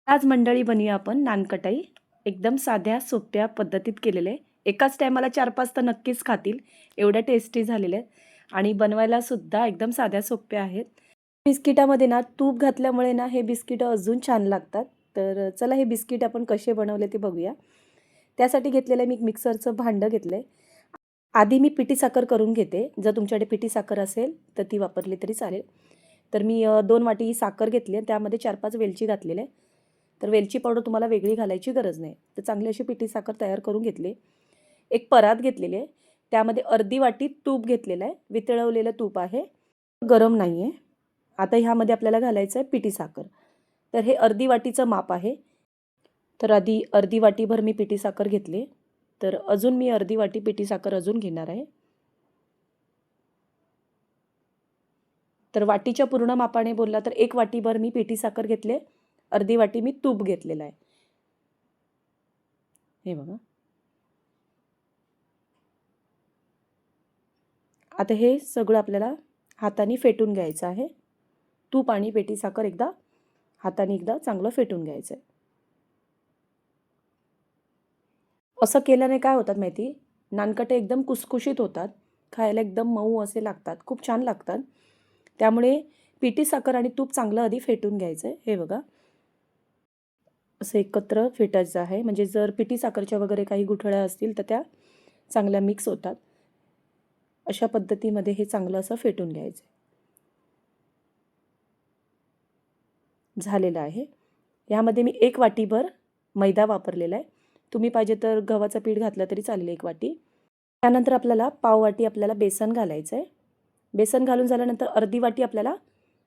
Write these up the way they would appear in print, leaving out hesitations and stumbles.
आज मंडळी बनवूया आपण नानकटाई. एकदम साध्या सोप्या पद्धतीत केलेले आहे. एकाच टायमाला 4-5 तर नक्कीच खातील. एवढ्या टेस्टी झालेल्या आहेत आणि बनवायला सुद्धा एकदम साध्या सोप्या आहेत. बिस्किटामध्ये ना तूप घातल्यामुळे ना हे बिस्किटं अजून छान लागतात. तर चला हे बिस्किट आपण कसे बनवले ते बघूया. त्यासाठी घेतलेलं मी एक मिक्सरचं भांडं घेतलंय. आधी मी पिठी साखर करून घेते. जर तुमच्याकडे पिठी साखर असेल तर ती वापरली तरी चालेल. तर मी 2 वाटी साखर घेतली आहे. त्यामध्ये 4-5 वेलची घातलेल्या आहे. तर वेलची पावडर तुम्हाला वेगळी घालायची गरज नाही. तर चांगली अशी पिठी साखर तयार करून घेतली. एक परात घेतलेली आहे. त्यामध्ये अर्धी वाटी तूप घेतलेलं आहे. वितळवलेलं तूप आहे. गरम नाही आहे. आता ह्यामध्ये आपल्याला घालायचं आहे पिठी साखर. तर हे अर्धी वाटीचं माप आहे. तर आधी अर्धी वाटीभर मी पिठी साखर घेतली. तर अजून मी अर्धी वाटी पिठी साखर अजून घेणार आहे. तर वाटीच्या पूर्ण मापाने बोलला तर 1 वाटीभर मी पिठी साखर घेतले. अर्धी वाटी मी तूप घेतलेलं आहे. हे बघा. आता हे सगळं आपल्याला हाताने फेटून घ्यायचं आहे. तूप आणि पिठी साखर हाताने एकदा चांगलं फेटून घ्यायचं आहे. असं केल्याने काय होतात माहिती? नानकटे एकदम कुसकुशीत होतात. खायला एकदम मऊ असे लागतात. खूप छान लागतात. त्यामुळे पिठी साखर आणि तूप चांगलं आधी फेटून घ्यायचं आहे. हे बघा. असं एकत्र फेटायचं आहे. म्हणजे जर पिठी साखरच्या वगैरे काही गुठळ्या असतील तर त्या चांगल्या मिक्स होतात. अशा पद्धतीमध्ये हे चांगलं असं फेटून घ्यायचं आहे. झालेलं आहे. यामध्ये मी 1 वाटीभर मैदा वापरलेला आहे. तुम्ही पाहिजे तर गव्हाचं पीठ घातलं तरी चालेल 1 वाटी. त्यानंतर आपल्याला पाव वाटी आपल्याला बेसन घालायचं आहे. बेसन घालून झाल्यानंतर अर्धी वाटी आपल्याला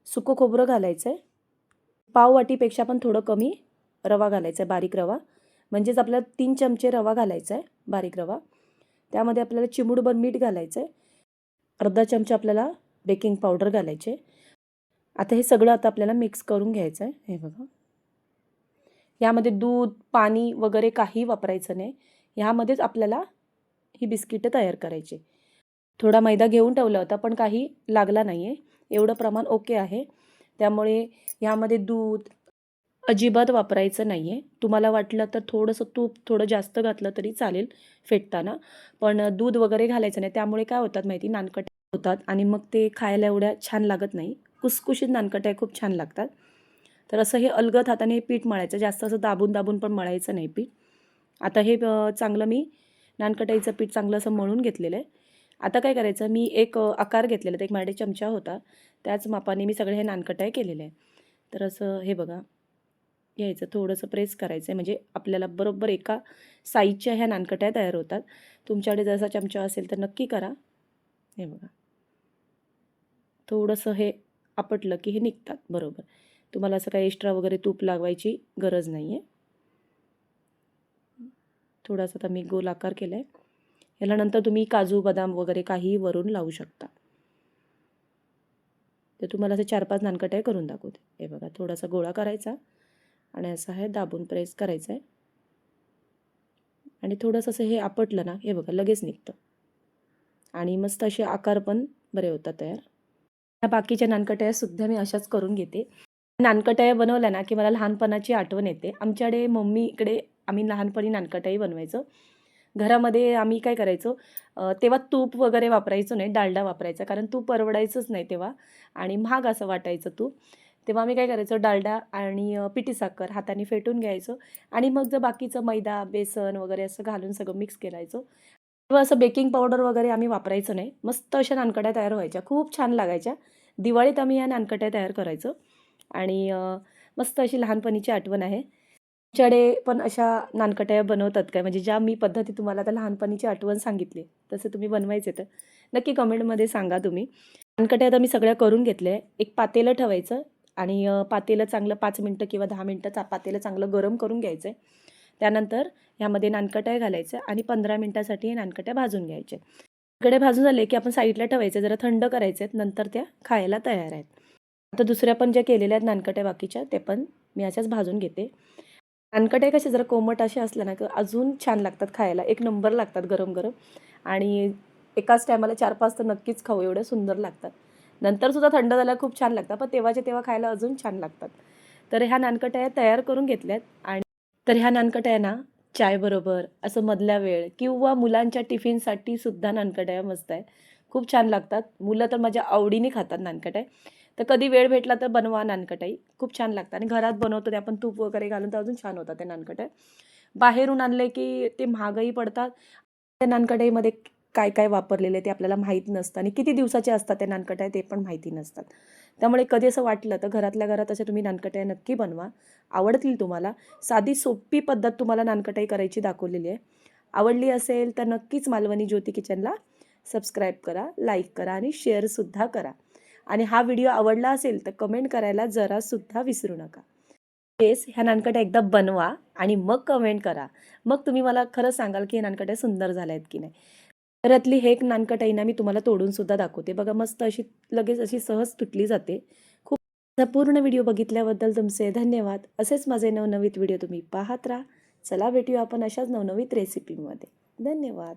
सुकं खोबरं घालायचं आहे. पाव वाटीपेक्षा पण थोडं कमी रवा घालायचा आहे, बारीक रवा. म्हणजेच आपल्याला 3 चमचे रवा घालायचा आहे, बारीक रवा. त्यामध्ये आपल्याला चिमूटभर मीठ घालायचं आहे. अर्धा चमचा आपल्याला बेकिंग पावडर घालायचे. आता हे सगळं आपल्याला मिक्स करून घ्यायचं आहे. हे बघा. यामध्ये दूध, पाणी वगैरे काही वापरायचं नाही. ह्यामध्येच आपल्याला ही बिस्किटं तयार करायची. थोडा मैदा घेऊन ठेवला होता, पण काही लागला नाही आहे. एवढं प्रमाण ओके आहे. त्यामुळे यामध्ये दूध अजिबात वापरायचं नाही आहे. तुम्हाला वाटलं तर थोडंसं तूप थोडं जास्त घातलं तरी चालेल फेटताना. पण दूध वगैरे घालायचं नाही. त्यामुळे काय होतात माहिती? नानकट्या होतात आणि मग ते खायला एवढ्या छान लागत नाही. कुसकुशीत नानकट्या खूप छान लागतात. तर असं हे अलगद हाताने हे पीठ मळायचं. जास्त असं दाबून दाबून पण मळायचं नाही पीठ. आता हे चांगलं मी नानकटाईचं पीठ चांगलं असं मळून घेतलेलं आहे. आता काय करायचं? मी एक आकार घेतलेला आहे. एक माझ्याकडे चमचा होता. त्याच मापाने मी सगळे हे नानकटाई केलेले आहे. तर असं हे बघा. घ्यायचं, थोडंसं प्रेस करायचं आहे. म्हणजे आपल्याला बरोबर एका साईजच्या ह्या नानकट्या तयार होतात. तुमच्याकडे जसा चमचा असेल तर नक्की करा. हे बघा. थोडंसं हे आपटलं की हे निघतात बरोबर. तुम्हाला असं काही एक्स्ट्रा वगैरे तूप लावायची गरज नाही आहे. थोडासा आता मी गोल आकार केला आहे. याला नंतर तुम्ही काजू, बदाम वगैरे काहीही वरून लावू शकता. तर तुम्हाला असे 4-5 नानकट्या करून दाखवते. हे बघा, थोडासा गोळा करायचा आणि असं हे दाबून प्रेस करायचं आहे. आणि थोडंसं असं हे आपटलं ना, हे बघा लगेच निघतं. आणि मस्त असे आकार पण बरे होतात तयार. ह्या बाकीच्या नानकट्या सुद्धा मी अशाच करून घेते. नानकट्या बनवल्या ना, की मला लहानपणाची आठवण येते. आमच्याकडे मम्मीकडे आम्ही लहानपणी नानकट्याही बनवायचो. घरामध्ये आम्ही काय करायचो, तेव्हा तूप वगैरे वापरायचो नाही, डालडा वापरायचा. कारण तूप परवडायचंच नाही तेव्हा आणि महाग असं वाटायचं तूप. तेव्हा आम्ही काय करायचो, डालडा आणि पिठी साखर हाताने फेटून घ्यायचो आणि मग जर बाकीचं मैदा, बेसन वगैरे असं घालून सगळं मिक्स करायचो. तेव्हा असं बेकिंग पावडर वगैरे आम्ही वापरायचो नाही. मस्त अशा नानकट्या तयार व्हायच्या. खूप छान लागायच्या. दिवाळीत आम्ही या नानकट्या तयार करायचो आणि मस्त अशी लहानपणीची आठवण आहे. तुमच्याकडे पण अशा नानकट्या बनवतात काय? म्हणजे ज्या मी पद्धती तुम्हाला आता लहानपणीची आठवण सांगितली, तसं तुम्ही बनवायचे तर नक्की कमेंटमध्ये सांगा तुम्ही. नानकट्या आता मी सगळ्या करून घेतल्या. एक पातेलं ठेवायचं आणि पातेलं चांगलं 5 मिनिटं किंवा 10 मिनिटं पातेलं चांगलं गरम करून घ्यायचं आहे. त्यानंतर ह्यामध्ये नानकट्या घालायच्या आणि 15 मिनिटासाठी हे नानकट्या भाजून घ्यायच्या. नानकट्या भाजून झाले की आपण साईडला ठेवायचे, जरा थंड करायचे आहेत. नंतर त्या खायला तयार आहेत. आता दुसऱ्या पण ज्या केलेल्या आहेत नानकट्या बाकीच्या, ते पण मी अशाच भाजून घेते. नानकट्या कशा जरा कोमट अशा असल्या ना, की अजून छान लागतात खायला. एक नंबर लागतात गरम-गरम आणि एकाच टायमाला 4-5 तर नक्कीच खाऊ, एवढे सुंदर लागतात. नंतर सुद्धा थंड झाल्यावर खूप छान लागतात, पण तेव्हाच्या तेव्हा खायला अजून छान लागतात. तर ह्या नानकटाया तयार करून घेतल्यात. आणि तर ह्या नानकटाया ना चायबरोबर, असं मधल्या वेळ किंवा मुलांच्या टिफिनसाठी सुद्धा नानकटाया मस्त आहे. खूप छान लागतात. मुलं तर माझ्या आवडीने खातात नानकटाई. तर कधी वेळ भेटला तर बनवा नानकटाई. खूप छान लागतात आणि घरात बनवतो ते आपण तूप वगैरे घालून तर अजून छान होतात ते नानकटाई. बाहेरून आणले की ते महागही पडतात. त्या नानकटाईमध्ये काय काय वापरलेलं आहे ते आपल्याला माहीत नसतं आणि किती दिवसाचे असतात त्या नानकटाई ते पण माहिती नसतात. त्यामुळे कधी असं वाटलं तर घरातल्या घरात अशा तुम्ही नानकटाई नक्की बनवा. आवडतील तुम्हाला. साधी सोपी पद्धत तुम्हाला नानकटाई करायची दाखवलेली आहे. आवडली असेल तर नक्कीच मालवणी ज्योती किचनला सबस्क्राईब करा, लाईक करा आणि शेअरसुद्धा करा. आणि हा व्हिडिओ आवडला असेल तर कमेंट करायला जरासुद्धा विसरू नका. येस, ह्या नानकट्या एकदा बनवा आणि मग कमेंट करा. मग तुम्ही मला खरं सांगाल की हे नानकट्या सुंदर झाल्या आहेत की नाही. घरातली हे एक नानकटाई ना मी तुम्हाला तोडून सुद्धा दाखवते. बघा मस्त अशी लगेच अशी सहज तुटली जाते. खूप पूर्ण व्हिडिओ बघितल्याबद्दल तुमचे धन्यवाद. असेच माझे नवनवीन व्हिडिओ तुम्ही पाहत राहा. चला भेटूया आपण अशाच नवनवीन रेसिपीमध्ये. धन्यवाद.